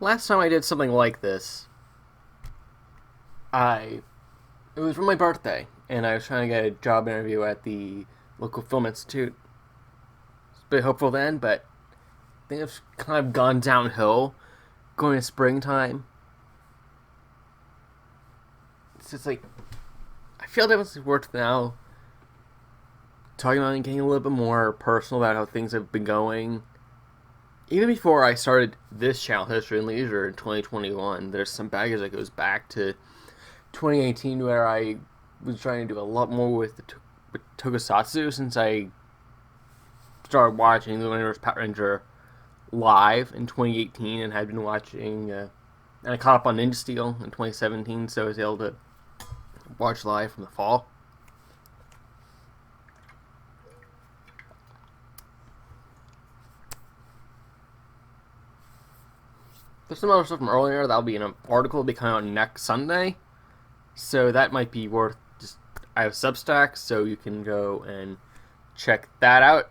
Last time I did something like this, I it was for my birthday, and I was trying to get a job interview at the local film institute. I was a bit hopeful then, but I think it's kind of gone downhill going to springtime. It's just like I feel that it's worth now talking about and getting a little bit more personal about how things have been going. Even before I started this channel, History and Leisure, in 2021, there's some baggage that goes back to 2018 where I was trying to do a lot more with Tokusatsu since I started watching the Winner's Power Ranger live in 2018 and had been watching, and I caught up on Ninja Steel in 2017, so I was able to watch live from the fall. There's some other stuff from earlier that'll be in an article that'll be coming out next Sunday, so that might be worth just. I have Substack, so you can go and check that out.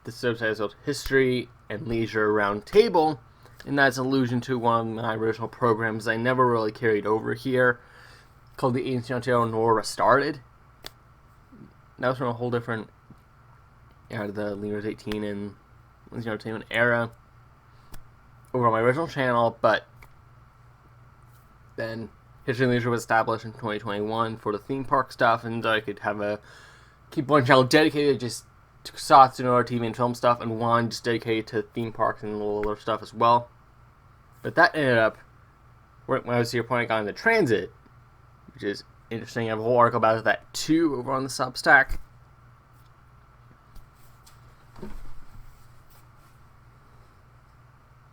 The Substack is called History and Leisure Roundtable, and that's an allusion to one of my original programs I never really carried over here, called the Ancient Ontario Nor Restarted. That was from a whole different, out of the Leaders 18 and Legion Entertainment era, over on my original channel, but then History and Leisure was established in 2021 for the theme park stuff, and I could have keep one channel dedicated just to Tokusatsu and other TV and film stuff, and one just dedicated to theme parks and little other stuff as well. But that ended up, when I was to your point, I got into transit, which is interesting. I have a whole article about that too over on the Substack.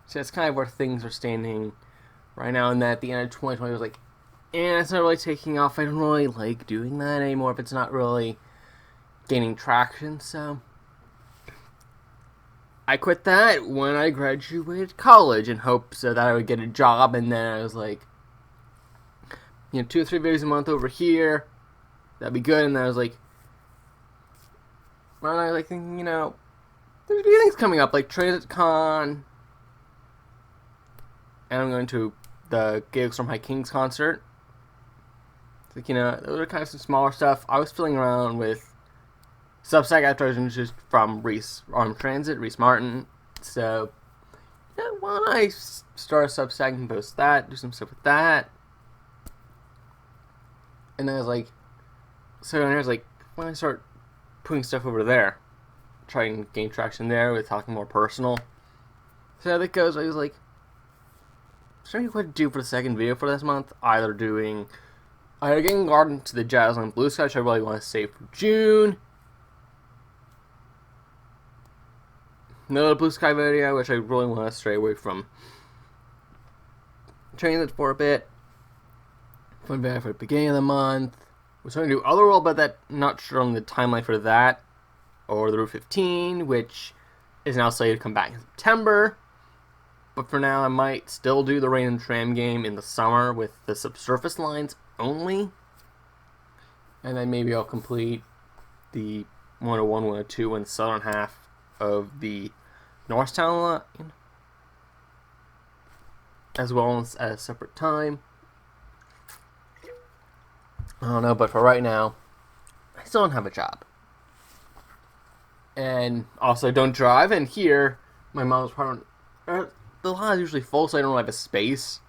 So that's kind of where things are standing right now, and that at the end of 2020 I was like, it's not really taking off. I don't really like doing that anymore if it's not really gaining traction, so I quit that when I graduated college in hopes that I would get a job, and then I was like, 2 or 3 videos a month over here, that'd be good, and then I was like, well, I was like, there's new things coming up, like TransitCon, and I'm going to the Gale Storm High Kings concert. It's like, those are kind of some smaller stuff. I was filling around with Substack after I was introduced from Reese on Transit, Reese Martin. So, why don't I start a Substack and post that, do some stuff with that. And then I was like, why don't I start putting stuff over there? Try and gain traction there with talking more personal. So how that goes, I was like, starting what to do for the second video for this month. Either getting Garden to the Jazzland Blue Sky, which I really want to save for June. Another Blue Sky video, which I really want to stray away from Transit for a bit. Fun video for the beginning of the month. We're starting to do Otherworld, but that not sure on the timeline for that. Or the Route 15, which is now slated to come back in September. But for now, I might still do the Rain and Tram game in the summer with the subsurface lines only. And then maybe I'll complete the 101, 102 in the southern half of the Norristown line, as well as at a separate time. I don't know, but for right now, I still don't have a job. And also don't drive, and here, my mom's apartment, the lot is usually full, so I don't have a space.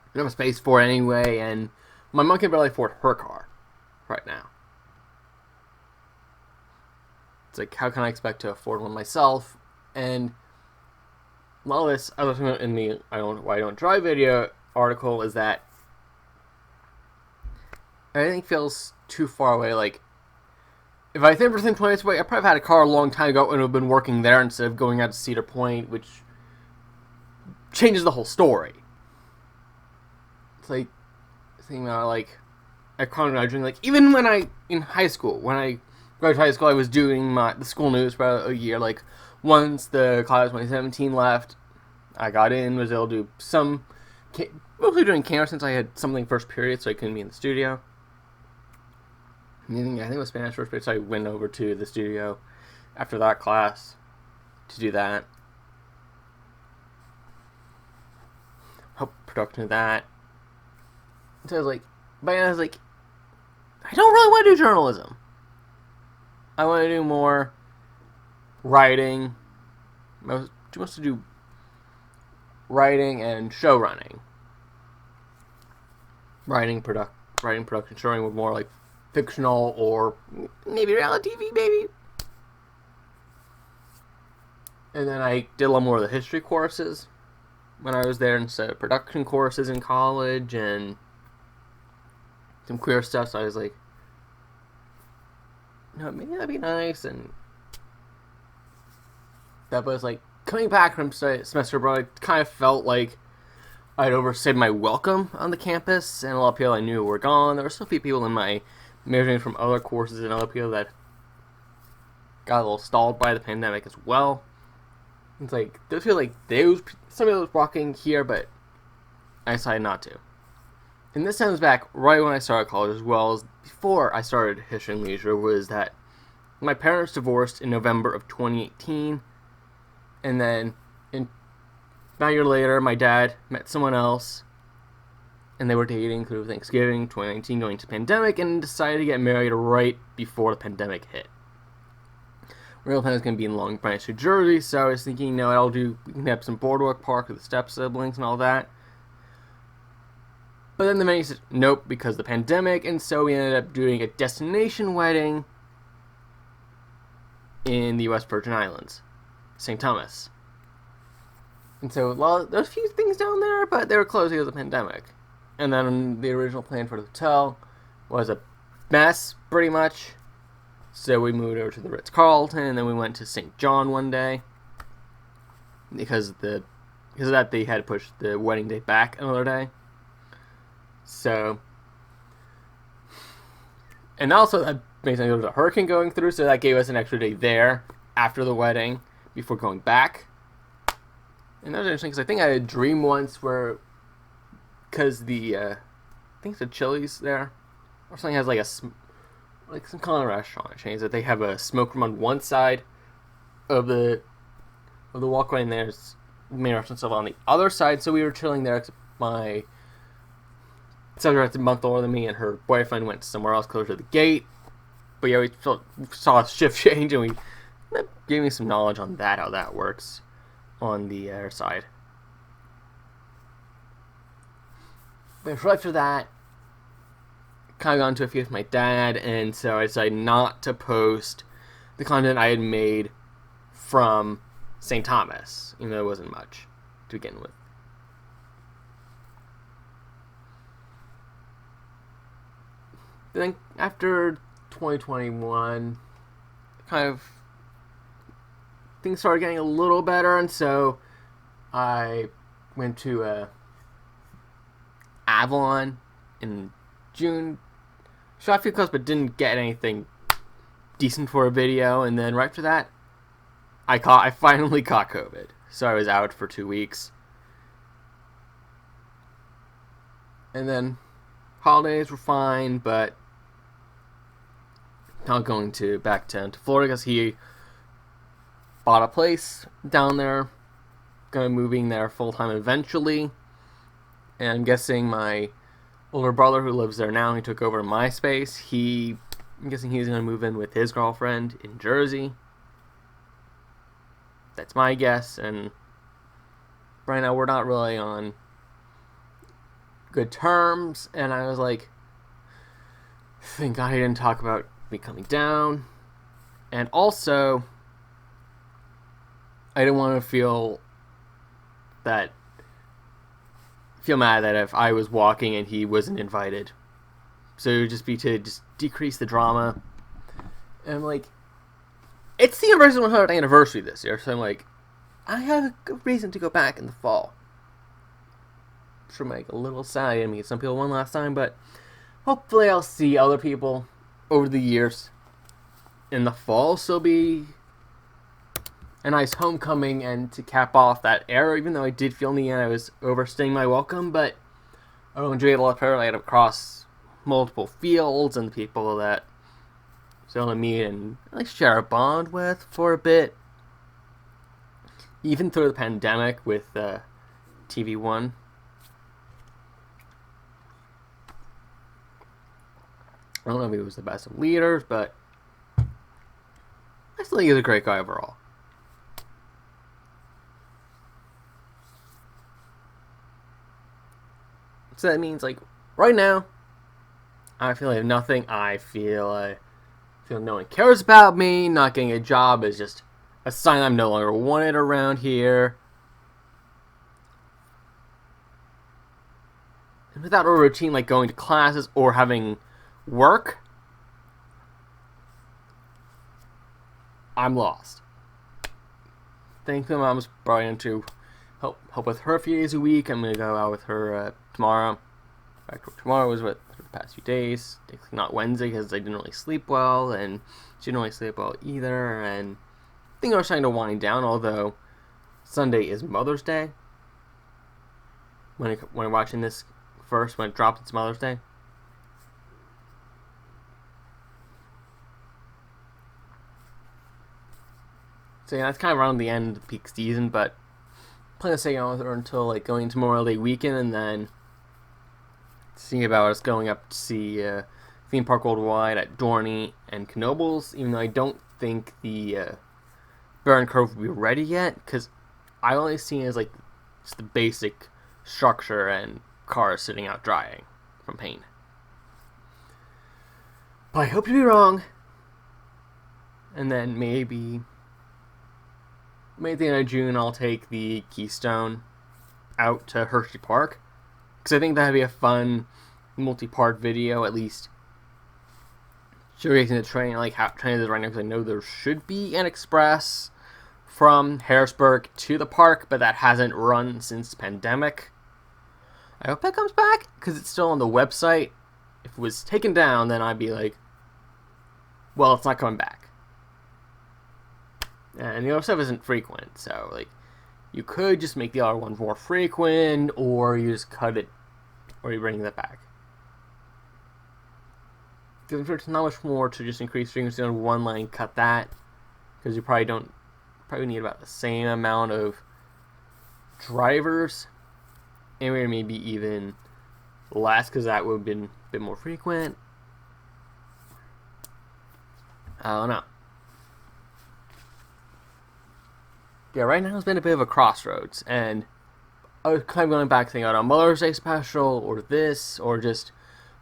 I don't have a space for it anyway, and my mom can barely afford her car right now. It's like, how can I expect to afford one myself? And a lot of this, I was talking in the Why I Don't Drive video article, is that everything feels too far away. Like, if I think within 20 minutes away, I probably had a car a long time ago and would have been working there instead of going out to Cedar Point, which changes the whole story. It's like, thinking about, like, I doing, like, even when in high school, when I graduated high school, I was doing the school news for about a year. Like, once the class of 2017 left, I got in, was able to do some, mostly doing camera since I had something first period, so I couldn't be in the studio. I think it was Spanish first period, so I went over to the studio after that class to do that. production of that. So I was like, by then I was like, I don't really want to do journalism. I want to do more writing. I was to do writing and show running. Writing, production, showing with more like fictional or maybe reality TV, maybe. And then I did a lot more of the history courses when I was there instead of production courses in college and some queer stuff. So I was like, no, maybe that'd be nice. And that was like coming back from semester abroad. I kind of felt like I'd overstayed my welcome on the campus, and a lot of people I knew were gone. There were still a few people in my major from other courses and other people that got a little stalled by the pandemic as well. It's like, those feel like some people was walking here, but I decided not to. And this stems back right when I started college, as well as before I started History and Leisure, was that my parents divorced in November of 2018, and then about a year later, my dad met someone else, and they were dating through Thanksgiving 2019, going to the pandemic, and decided to get married right before the pandemic hit. Real plan was going to be in Long Branch, New Jersey, so I was thinking, we can have some boardwalk park with the step siblings and all that. But then the venue said, nope, because of the pandemic, and so we ended up doing a destination wedding in the U.S. Virgin Islands, St. Thomas. And so there's a few things down there, but they were closed because of the pandemic. And then the original plan for the hotel was a mess, pretty much. So we moved over to the Ritz-Carlton, and then we went to St. John one day. Because of that, they had to push the wedding date back another day. So, and also that basically there was a hurricane going through, so that gave us an extra day there after the wedding before going back. And that was interesting because I think I had a dream once where, because I think the Chili's there or something has like some kind of restaurant chains that they have a smoke room on one side of the walkway, and there's main restaurant stuff on the other side. So we were chilling there. My sister was a month older than me, and her boyfriend went somewhere else closer to the gate. But yeah, we saw a shift change, and that gave me some knowledge on that, how that works on the other side. But after that, kind of got into a feud with my dad, and so I decided not to post the content I had made from St. Thomas, even though it wasn't much to begin with. Then after 2021, kind of things started getting a little better, and so I went to Avalon in June. Shot a few clips, but didn't get anything decent for a video. And then right after that, I finally caught COVID, so I was out for 2 weeks. And then holidays were fine, but not going back to Florida because he bought a place down there, gonna be moving there full time eventually. And I'm guessing my older brother who lives there now, he took over my space. I'm guessing he's gonna move in with his girlfriend in Jersey. That's my guess. And right now we're not really on good terms. And I was like, thank God he didn't talk about me coming down. And also, I didn't want to feel mad that if I was walking and he wasn't invited. So it would just be to just decrease the drama. And I'm like, it's the university's 100th anniversary this year, so I'm like, I have a good reason to go back in the fall. I'm sure make a little sad. I meet some people one last time, but hopefully I'll see other people over the years in the fall. So it'll be a nice homecoming and to cap off that era, even though I did feel in the end I was overstaying my welcome, but I enjoyed it a lot better. I had across multiple fields and the people that I was able to meet and at least share a bond with for a bit. Even through the pandemic with TV1. I don't know if he was the best of leaders, but I still think he's a great guy overall. So that means, like, right now, I feel like nothing. I feel no one cares about me. Not getting a job is just a sign I'm no longer wanted around here. And without a routine like going to classes or having work, I'm lost. Thankfully, my mom's brought in to help with her a few days a week. I'm gonna go out with her tomorrow. Tomorrow was with her the past few days. Not Wednesday because I didn't really sleep well, and she didn't really sleep well either. And things are starting to wind down. Although Sunday is Mother's Day. When I'm watching this first, when it dropped, it's Mother's Day. So yeah, that's kind of around the end of the peak season, but plan to stay on with her until like going into Memorial Day weekend, and then seeing about us going up to see Theme Park Worldwide at Dorney and Knoebels, even though I don't think the Baron Curve will be ready yet, because I only see it as like just the basic structure and cars sitting out drying from paint. But I hope to be wrong. And then maybe at the end of June, I'll take the Keystone out to Hershey Park, because I think that'd be a fun multi-part video, at least showcasing the train, like how train is right now, because I know there should be an express from Harrisburg to the park, but that hasn't run since the pandemic. I hope that comes back, because it's still on the website. If it was taken down, then I'd be like, well, it's not coming back. And the other stuff isn't frequent, so like you could just make the other ones more frequent, or you just cut it, or you bring that back. Because there's not much more to just increase frequency on one line, cut that, because you probably need about the same amount of drivers, and maybe even less, because that would have been a bit more frequent. I don't know. Yeah, right now it's been a bit of a crossroads, and I was kind of going back thinking out on Mother's Day special, or this, or just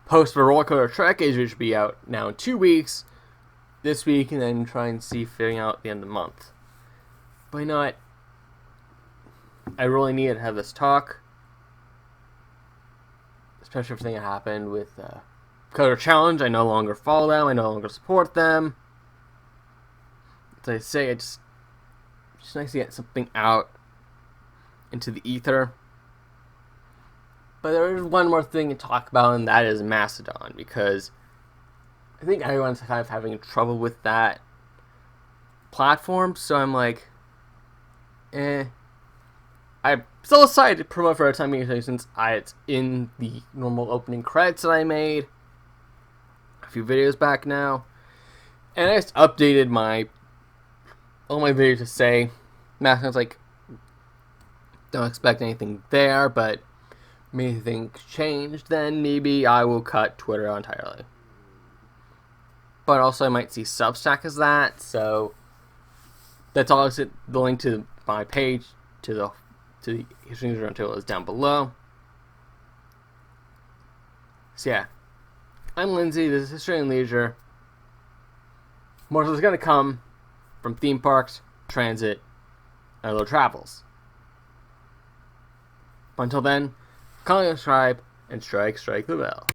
post the Roller Coaster Trek, which should be out now in 2 weeks, this week, and then try and see figuring out the end of the month. But you know what? I really needed to have this talk, especially for everything that happened with Coder Challenge. I no longer follow them. I no longer support them. As I say, it's nice to get something out into the ether. But there is one more thing to talk about, and that is Mastodon, because I think everyone's kind of having trouble with that platform. So I'm like, I'm still excited to promote for a time being, since it's in the normal opening credits that I made a few videos back now. And I just updated all my videos to say Mastodon's like, don't expect anything there, but maybe things changed, then maybe I will cut Twitter out entirely. But also I might see Substack as that, so that's all. The link to my page to the History News Roundtable is down below. So yeah, I'm Lindsay. This is History and Leisure. More is going to come from theme parks, transit, and other travels. But until then, comment, subscribe, and strike the bell.